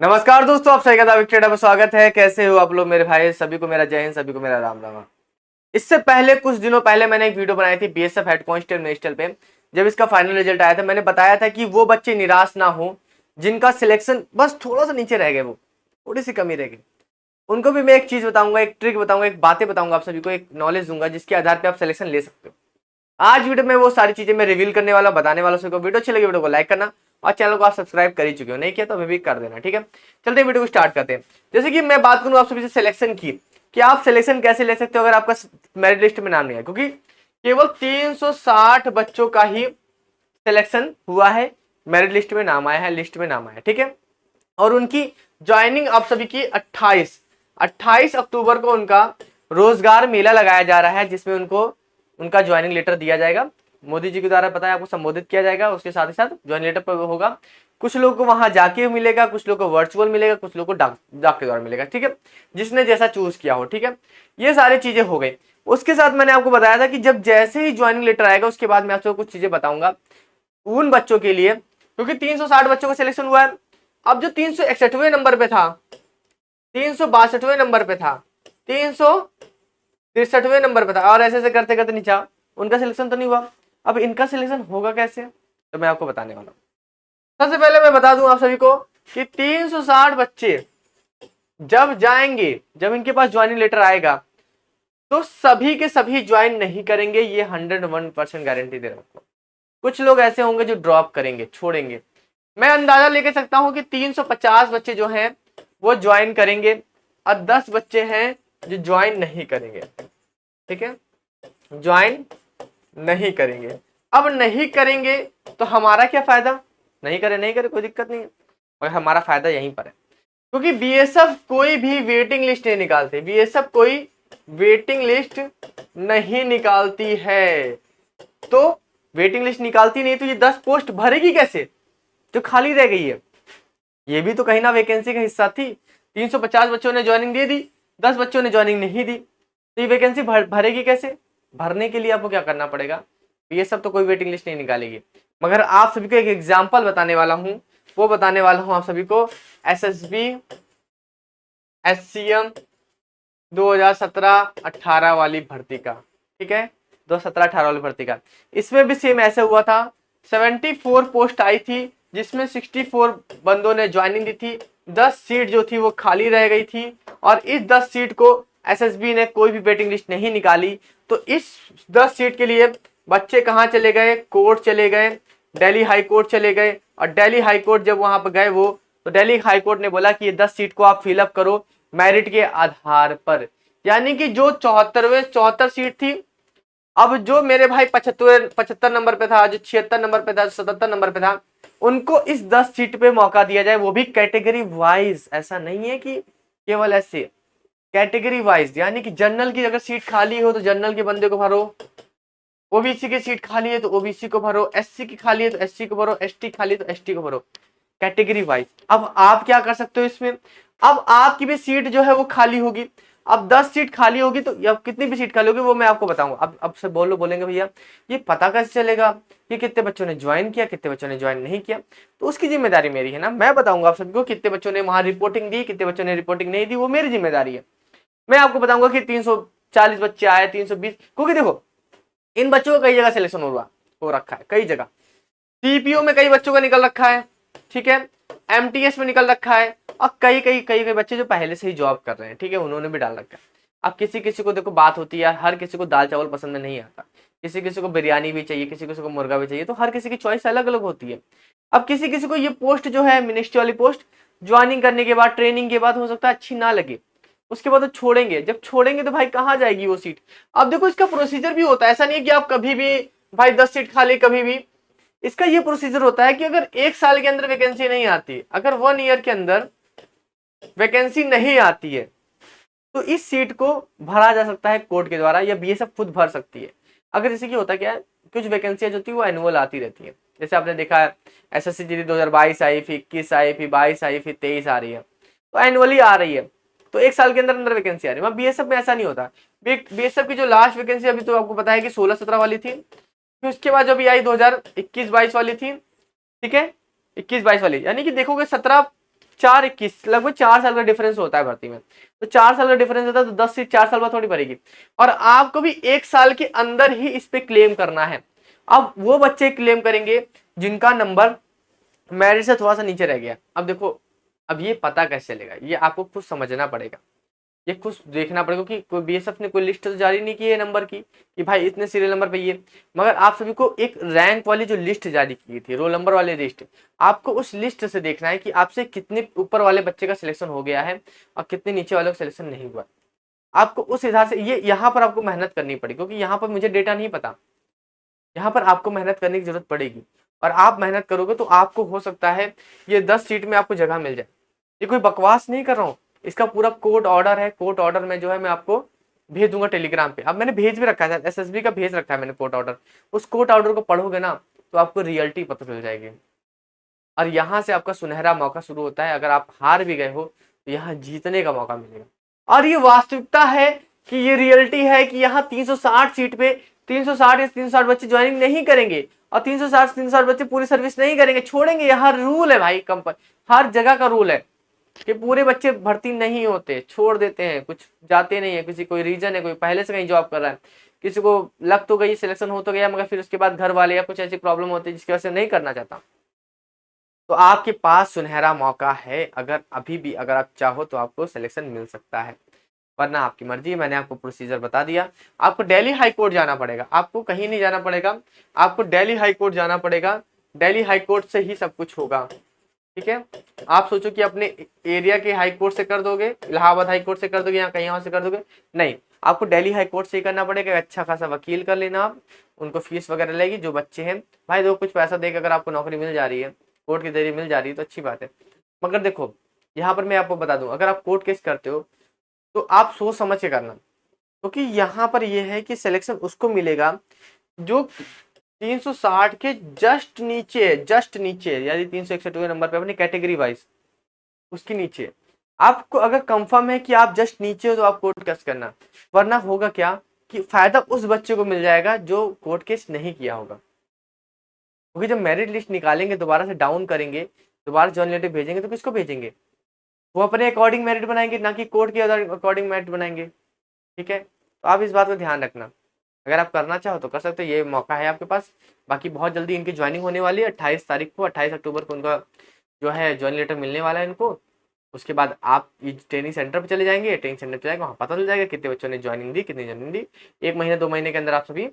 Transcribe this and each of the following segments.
नमस्कार दोस्तों, आप सभी का ट्रेडर में स्वागत है। कैसे हो आप लोग मेरे भाई? सभी को मेरा जय हिंद, सभी को मेरा राम राम। इससे पहले कुछ दिनों पहले मैंने एक वीडियो बनाई थी बीएसएफ हेड कांस्टेबल नेशनल पे। जब इसका फाइनल रिजल्ट आया था मैंने बताया था कि वो बच्चे निराश ना हो जिनका सिलेक्शन बस थोड़ा सा नीचे रह गए, वो थोड़ी सी कमी रह गई। उनको भी मैं एक चीज बताऊंगा, एक ट्रिक बताऊंगा, एक बातें बताऊंगा, आप सभी को एक नॉलेज दूंगा जिसके आधार पर आप सिलेक्शन ले सकते हो। आज वीडियो में वो सारी चीजें मैं रिवील करने वाला, बताने वाला। सबको वीडियो अच्छी लगी वीडियो को लाइक करना और चैनल को आप सब्सक्राइब कर ही चुके हो, नहीं किया तो अभी भी कर देना, ठीक है। चलते वीडियो को स्टार्ट करते हैं। जैसे कि मैं बात करूं आप सभी से सिलेक्शन की, कि आप सिलेक्शन कैसे ले सकते हो अगर आपका मेरिट लिस्ट में नाम नहीं है, क्योंकि केवल 360 बच्चों का ही सिलेक्शन हुआ है, मेरिट लिस्ट में नाम आया है, लिस्ट में नाम आया है, ठीक है। और उनकी ज्वाइनिंग आप सभी की 28 अक्टूबर को उनका रोजगार मेला लगाया जा रहा है, जिसमें उनको उनका ज्वाइनिंग लेटर दिया जाएगा। मोदी जी के द्वारा पता है आपको संबोधित किया जाएगा, उसके साथ ही साथ ज्वाइनिंग लेटर पर होगा। कुछ लोगों को वहां जाके मिलेगा, कुछ लोगों को वर्चुअल मिलेगा, कुछ लोगों को डाक के द्वारा मिलेगा, ठीक है, जिसने जैसा चूज किया हो, ठीक है। ये सारी चीजें हो गई। उसके साथ मैंने आपको बताया था कि जब जैसे ही ज्वाइनिंग लेटर आएगा उसके बाद मैं आपको कुछ चीजें बताऊंगा उन बच्चों के लिए, क्योंकि 360 बच्चों का सिलेक्शन हुआ है। अब जो 361वें नंबर पे था, 362वें नंबर पे था, 363वें नंबर पे था, और ऐसे ऐसे करते करते नीचा, उनका सिलेक्शन तो नहीं हुआ। अब इनका सिलेक्शन होगा कैसे, तो मैं आपको बताने वाला हूं। सबसे पहले मैं बता दूं आप सभी को कि 360 बच्चे जब जाएंगे, जब इनके पास ज्वाइनिंग लेटर आएगा, तो सभी के सभी ज्वाइन नहीं करेंगे, ये 101% गारंटी दे रहा हूं। कुछ लोग ऐसे होंगे जो ड्रॉप करेंगे, छोड़ेंगे। मैं अंदाजा लेके सकता हूं कि 350 बच्चे जो हैं वो ज्वाइन करेंगे और 10 बच्चे हैं जो ज्वाइन नहीं करेंगे, ठीक है, ज्वाइन नहीं करेंगे। अब नहीं करेंगे तो हमारा क्या फायदा? नहीं करे नहीं करे कोई दिक्कत नहीं है, और हमारा फायदा यहीं पर है, क्योंकि बीएसएफ कोई भी वेटिंग लिस्ट नहीं निकालती, बीएसएफ कोई वेटिंग लिस्ट नहीं निकालती है। तो वेटिंग लिस्ट निकालती नहीं तो ये 10 पोस्ट भरेगी कैसे जो खाली रह गई है? ये भी तो कहीं ना वैकेंसी का हिस्सा थी। 350 बच्चों ने ज्वाइनिंग दे दी, 10 बच्चों ने ज्वाइनिंग नहीं दी, तो ये वैकेंसी भरेगी कैसे? भरने के लिए आपको क्या करना पड़ेगा? ये सब तो कोई वेटिंग लिस्ट नहीं निकालेगी। मगर आप सभी को एक एग्जाम्पल बताने वाला हूं, वो बताने वाला हूं आप सभी को एसएसबी एससीएम 2017-18 वाली भर्ती का, ठीक है, 2017-18 वाली भर्ती का। इसमें भी सेम ऐसे हुआ था, 74 पोस्ट आई थी जिसमें 64 बंदों ने ज्वाइनिंग दी थी, 10 सीट जो थी वो खाली रह गई थी, और इस 10 सीट को एसएसबी ने कोई भी वेटिंग लिस्ट नहीं निकाली। तो इस 10 सीट के लिए बच्चे कहाँ चले गए? कोर्ट चले गए, दिल्ली हाई कोर्ट चले गए, और दिल्ली हाई कोर्ट जब वहां पर गए वो, तो दिल्ली हाई कोर्ट ने बोला कि ये 10 सीट को आप फिलअप करो मेरिट के आधार पर। यानी कि जो 74 सीट थी, अब जो मेरे भाई 75 नंबर पे था, जो 76 नंबर पे था, जो 77 नंबर पे था, उनको इस 10 सीट पे मौका दिया जाए, वो भी कैटेगरी वाइज। ऐसा नहीं है कि केवल ऐसे, कैटेगरी वाइज, यानी कि जनरल की अगर सीट खाली हो तो जनरल के बंदे को भरो, ओबीसी की सीट खाली है तो ओबीसी को भरो, एससी की खाली है तो एससी को भरो, एसटी खाली है तो एसटी को भरो, कैटेगरी वाइज। अब आप क्या कर सकते हो इसमें? अब आपकी भी सीट जो है वो खाली होगी। अब 10 सीट खाली होगी तो अब कितनी भी सीट खाली होगी वो मैं आपको बताऊंगा। अब से बोलेंगे भैया ये पता कैसे चलेगा कि कितने बच्चों ने ज्वाइन किया, कितने बच्चों ने ज्वाइन नहीं किया? तो उसकी जिम्मेदारी मेरी है ना, मैं बताऊंगा आप सबको कितने बच्चों ने वहां रिपोर्टिंग दी, कितने बच्चों ने रिपोर्टिंग नहीं दी, वो मेरी जिम्मेदारी है। मैं आपको बताऊंगा कि 340 बच्चे आए, 320, क्योंकि देखो इन बच्चों का कई जगह सिलेक्शन हो रखा है, कई जगह सीपीओ में कई बच्चों का निकल रखा है, ठीक है, एमटीएस में निकल रखा है, और कई बच्चे जो पहले से ही जॉब कर रहे हैं, ठीक है, उन्होंने भी डाल रखा है। अब किसी किसी को देखो बात होती है, हर किसी को दाल चावल पसंद नहीं आता, किसी किसी को बिरयानी भी चाहिए, किसी किसी को मुर्गा भी चाहिए, तो हर किसी की चॉइस अलग अलग होती है। अब किसी किसी को ये पोस्ट जो है मिनिस्ट्री वाली पोस्ट ज्वाइनिंग करने के बाद, ट्रेनिंग के बाद हो सकता है अच्छी ना लगे, उसके बाद तो छोड़ेंगे। जब छोड़ेंगे तो भाई कहाँ जाएगी वो सीट? अब देखो इसका प्रोसीजर भी होता है, ऐसा नहीं है कि आप कभी भी भाई 10 सीट खाली कभी भी। इसका ये प्रोसीजर होता है कि अगर 1 साल के अंदर वैकेंसी नहीं आती, अगर 1 ईयर के अंदर वैकेंसी नहीं आती है, तो इस सीट को भरा जा सकता है कोर्ट के द्वारा, या बीएसएफ खुद भर सकती है। अगर जैसे कि होता क्या है, कुछ वैकेंसियां जो होती है वो एनुअल आती रहती है, जैसे आपने देखा है एसएससी जीडी 2022 आई, फिर 21 आई, फिर 22 आई, फिर 23 आ रही है, तो एनुअली आ रही है, तो 1 साल के अंदर अंदर वैकेंसी आ रही है। बीएसएफ में ऐसा नहीं होता। बीएसएफ की जो लास्ट वैकेंसी अभी तो आपको पता है कि 16-17 वाली थी, फिर उसके बाद जो भी आई 2021-22 वाली थी, ठीक है, 21-22 वाली, यानी कि देखोगे 17 4-21 लगभग 4 साल का डिफरेंस होता है भर्ती में। तो 4 साल का डिफरेंस होता है तो 10 सीट 4 साल बाद थोड़ी भरेगी, और आपको भी 1 साल के अंदर ही इस पे क्लेम करना है। अब वो बच्चे क्लेम करेंगे जिनका नंबर मेरिट से थोड़ा सा नीचे रह गया। अब देखो, अब ये पता कैसे चलेगा, ये आपको खुद समझना पड़ेगा, ये खुद देखना पड़ेगा कि कोई बीएसएफ ने कोई लिस्ट तो जारी नहीं की है नंबर की कि भाई इतने सीरियल नंबर पे ये, मगर आप सभी को एक रैंक वाली जो लिस्ट जारी की थी, रोल नंबर वाली लिस्ट, आपको उस लिस्ट से देखना है कि आपसे कितने ऊपर वाले बच्चे का सिलेक्शन हो गया है और कितने नीचे वाले का सिलेक्शन नहीं हुआ। आपको उस हिसाब से ये यहाँ पर आपको मेहनत करनी पड़ेगी, क्योंकि यहाँ पर मुझे डेटा नहीं पता, यहाँ पर आपको मेहनत करने की जरूरत पड़ेगी। और आप मेहनत करोगे तो आपको हो सकता है ये 10 सीट में आपको जगह मिल जाए। ये कोई बकवास नहीं कर रहा हूँ, इसका पूरा कोर्ट ऑर्डर है। कोर्ट ऑर्डर में जो है मैं आपको भेज दूंगा टेलीग्राम पे। अब मैंने भेज भी रखा है, एसएसबी का भेज रखा है मैंने कोर्ट ऑर्डर। उस कोर्ट ऑर्डर को पढ़ोगे ना तो आपको रियलिटी पता चल जाएगी, और यहाँ से आपका सुनहरा मौका शुरू होता है। अगर आप हार भी गए हो तो यहाँ जीतने का मौका मिलेगा। और ये वास्तविकता है कि ये रियलिटी है कि यहाँ 360 सीट पे 360 या 360 बच्चे ज्वाइनिंग नहीं करेंगे, और 360 बच्चे पूरी सर्विस नहीं करेंगे, छोड़ेंगे। यहाँ रूल है भाई, कंपनी हर जगह का रूल है कि पूरे बच्चे भर्ती नहीं होते, छोड़ देते हैं, कुछ जाते नहीं है। किसी कोई रीजन है, कोई पहले से कहीं जॉब कर रहा है, किसी को लग तो गई, सिलेक्शन हो तो गया, मगर फिर उसके बाद घर वाले या कुछ ऐसी प्रॉब्लम होती है जिसकी वजह से नहीं करना चाहता। तो आपके पास सुनहरा मौका है, अगर अभी भी अगर आप चाहो तो आपको सिलेक्शन मिल सकता है, वरना आपकी मर्जी। मैंने आपको प्रोसीजर बता दिया। आपको दिल्ली हाई कोर्ट जाना पड़ेगा, आपको कहीं नहीं जाना पड़ेगा, आपको दिल्ली हाई कोर्ट जाना पड़ेगा। दिल्ली हाई कोर्ट से ही सब कुछ होगा, ठीक है। आप सोचो कि अपने एरिया के हाई कोर्ट से कर दोगे, इलाहाबाद हाई कोर्ट से कर दोगे या कहीं और से कर दोगे, नहीं, आपको दिल्ली हाई कोर्ट से ही करना पड़ेगा। अच्छा खासा वकील कर लेना आप, उनको फीस वगैरह लगेगी। जो बच्चे हैं भाई, दो कुछ पैसा देकर अगर आपको नौकरी मिल जा रही है, कोर्ट के जरिए मिल जा रही है तो अच्छी बात है। मगर देखो, यहाँ पर मैं आपको बता दूं, अगर आप कोर्ट केस करते हो तो आप सोच समझ के करना, क्योंकि यहाँ पर यह है कि सिलेक्शन उसको मिलेगा जो 360 के जस्ट नीचे यानी 361 नंबर पे अपनी कैटेगरी वाइज उसके नीचे। आपको अगर कंफर्म है कि आप जस्ट नीचे हो तो आप कोर्ट केस करना, वरना होगा क्या कि फायदा उस बच्चे को मिल जाएगा जो कोर्ट केस नहीं किया होगा। क्योंकि जब मेरिट लिस्ट निकालेंगे, दोबारा से डाउन करेंगे, दोबारा जॉइन लेटर भेजेंगे, तो किसको भेजेंगे? वो अपने अकॉर्डिंग मेरिट बनाएंगे, ना कि कोर्ट के अकॉर्डिंग मेरिट बनाएंगे, ठीक है। तो आप इस बात का ध्यान रखना। अगर आप करना चाहो तो कर सकते हो, ये मौका है आपके पास। बाकी बहुत जल्दी इनकी ज्वाइनिंग होने वाली है, 28 तारीख को, 28 अक्टूबर को उनका जो है ज्वाइन लेटर मिलने वाला है इनको। उसके बाद आप ट्रेनिंग सेंटर पर चले जाएंगे, ट्रेनिंग सेंटर पर जाएंगे, वहाँ पता चल जाएगा कितने बच्चों ने ज्वाइनिंग दी, कितनी ज्वाइनिंग दी। 1 महीने 2 महीने के अंदर आप सभी,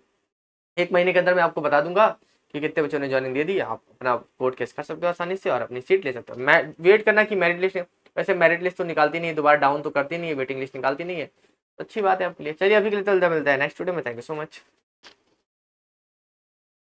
1 महीने के अंदर मैं आपको बता दूंगा कि कितने बच्चों ने ज्वाइनिंग दे दी। आप अपना कोर्ट केस कर सकते हो आसानी से और अपनी सीट ले सकते हो। मैं वेट करना कि मेरिट लिस्ट, वैसे मेरिट लिस्ट तो निकालती नहीं है, दोबारा डाउन तो करती नहीं है, वेटिंग लिस्ट निकालती नहीं है, तो अच्छी बात है आपके लिए। चलिए अभी के लिए तो मिलता है नेक्स्ट वीडियो में। Thank you so much.